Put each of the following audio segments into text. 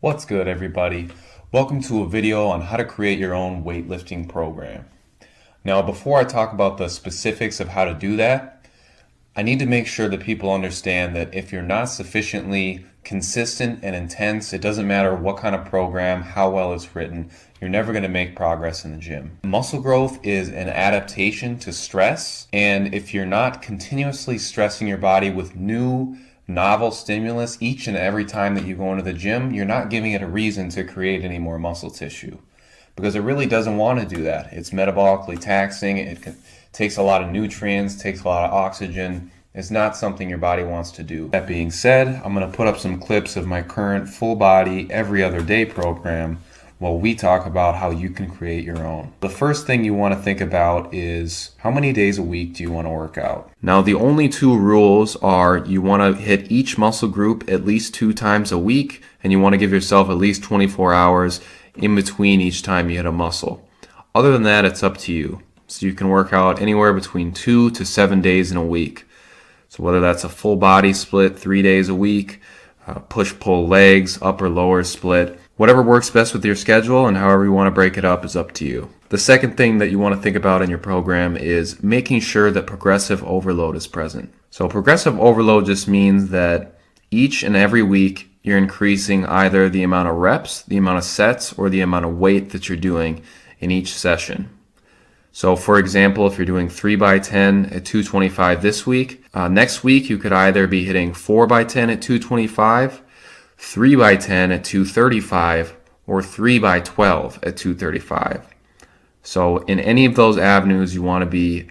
What's good, everybody? Welcome to a video on how to create your own weightlifting program. Now, before I talk about the specifics of how to do that, I need to make sure that people understand that if you're not sufficiently consistent and intense, it doesn't matter what kind of program, how well it's written, you're never going to make progress in the gym. Muscle growth is an adaptation to stress, and if you're not continuously stressing your body with new novel stimulus each and every time that you go into the gym, you're not giving it a reason to create any more muscle tissue because it really doesn't want to do that. It's metabolically taxing. Takes a lot of nutrients, takes a lot of oxygen. It's not something your body wants to do. That being said, I'm going to put up some clips of my current full body every other day program while we talk about how you can create your own. The first thing you want to think about is how many days a week do you want to work out? Now, the only two rules are you want to hit each muscle group at least 2 times a week, and you want to give yourself at least 24 hours in between each time you hit a muscle. Other than that, it's up to you. So you can work out anywhere between 2 to 7 days in a week. So whether that's a full body split 3 days a week, push-pull legs, upper-lower split, whatever works best with your schedule and however you want to break it up is up to you. The second thing that you want to think about in your program is making sure that progressive overload is present. So progressive overload just means that each and every week you're increasing either the amount of reps, the amount of sets, or the amount of weight that you're doing in each session. So for example, if you're doing 3x10 at 225 this week, next week you could either be hitting 4x10 at 225, 3x10 at 235, or 3x12 at 235. So in any of those avenues, you want to be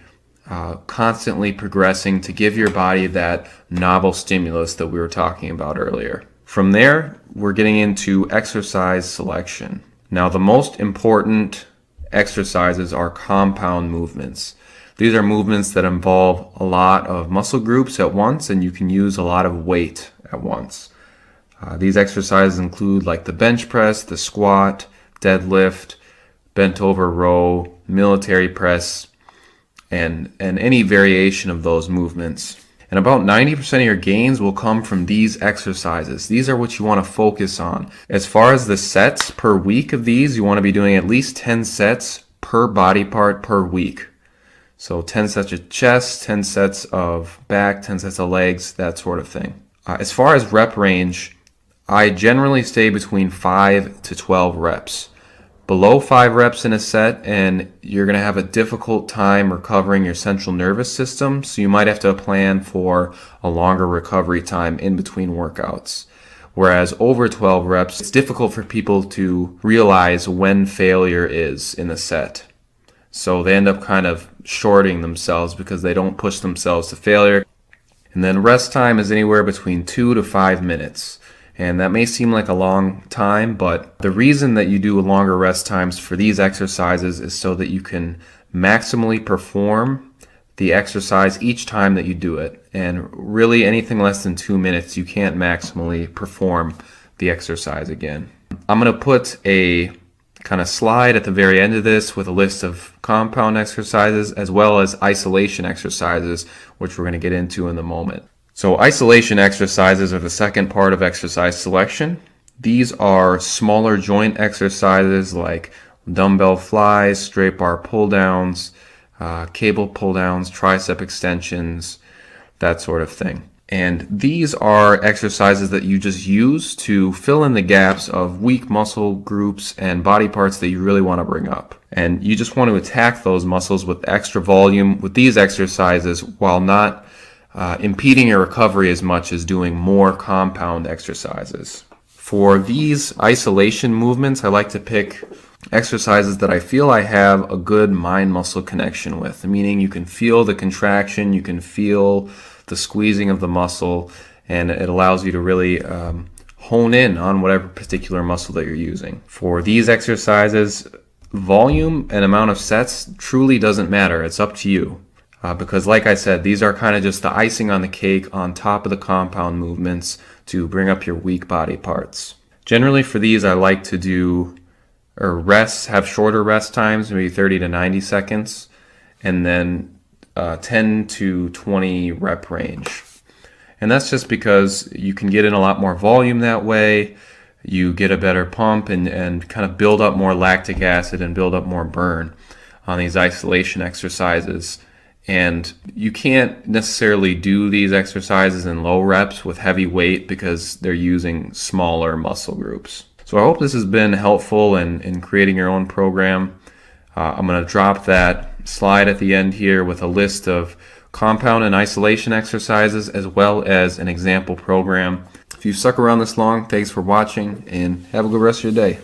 constantly progressing to give your body that novel stimulus that we were talking about earlier. From there, we're getting into exercise selection. Now, the most important exercises are compound movements. These are movements that involve a lot of muscle groups at once, and you can use a lot of weight at once. These exercises include like the bench press, the squat, deadlift, bent over row, military press, and any variation of those movements. And about 90% of your gains will come from these exercises. These are what you want to focus on. As far as the sets per week of these, you want to be doing at least 10 sets per body part per week. So 10 sets of chest, 10 sets of back, 10 sets of legs, that sort of thing. As far as rep range, I generally stay between 5 to 12 reps. Below 5 reps in a set and you're going to have a difficult time recovering your central nervous system, so you might have to plan for a longer recovery time in between workouts. Whereas over 12 reps, it's difficult for people to realize when failure is in a set. So they end up kind of shorting themselves because they don't push themselves to failure. And then rest time is anywhere between 2 to 5 minutes. And that may seem like a long time, but the reason that you do longer rest times for these exercises is so that you can maximally perform the exercise each time that you do it. And really anything less than 2 minutes, you can't maximally perform the exercise again. I'm going to put a kind of slide at the very end of this with a list of compound exercises as well as isolation exercises, which we're going to get into in a moment. So isolation exercises are the second part of exercise selection. These are smaller joint exercises like dumbbell flies, straight bar pull downs, cable pull downs, tricep extensions, that sort of thing. And these are exercises that you just use to fill in the gaps of weak muscle groups and body parts that you really want to bring up. And you just want to attack those muscles with extra volume with these exercises while not impeding your recovery as much as doing more compound exercises. For these isolation movements, I like to pick exercises that I feel I have a good mind-muscle connection with, meaning you can feel the contraction, you can feel the squeezing of the muscle, and it allows you to really hone in on whatever particular muscle that you're using. For these exercises, volume and amount of sets truly doesn't matter. It's up to you. Because like I said, these are kind of just the icing on the cake on top of the compound movements to bring up your weak body parts. Generally for these, I like to do have shorter rest times, maybe 30 to 90 seconds, and then 10 to 20 rep range. And that's just because you can get in a lot more volume that way. you get a better pump and kind of build up more lactic acid and build up more burn on these isolation exercises. And you can't necessarily do these exercises in low reps with heavy weight because they're using smaller muscle groups. So I hope this has been helpful in creating your own program. I'm going to drop that slide at the end here with a list of compound and isolation exercises as well as an example program. If you stuck around this long, thanks for watching and have a good rest of your day.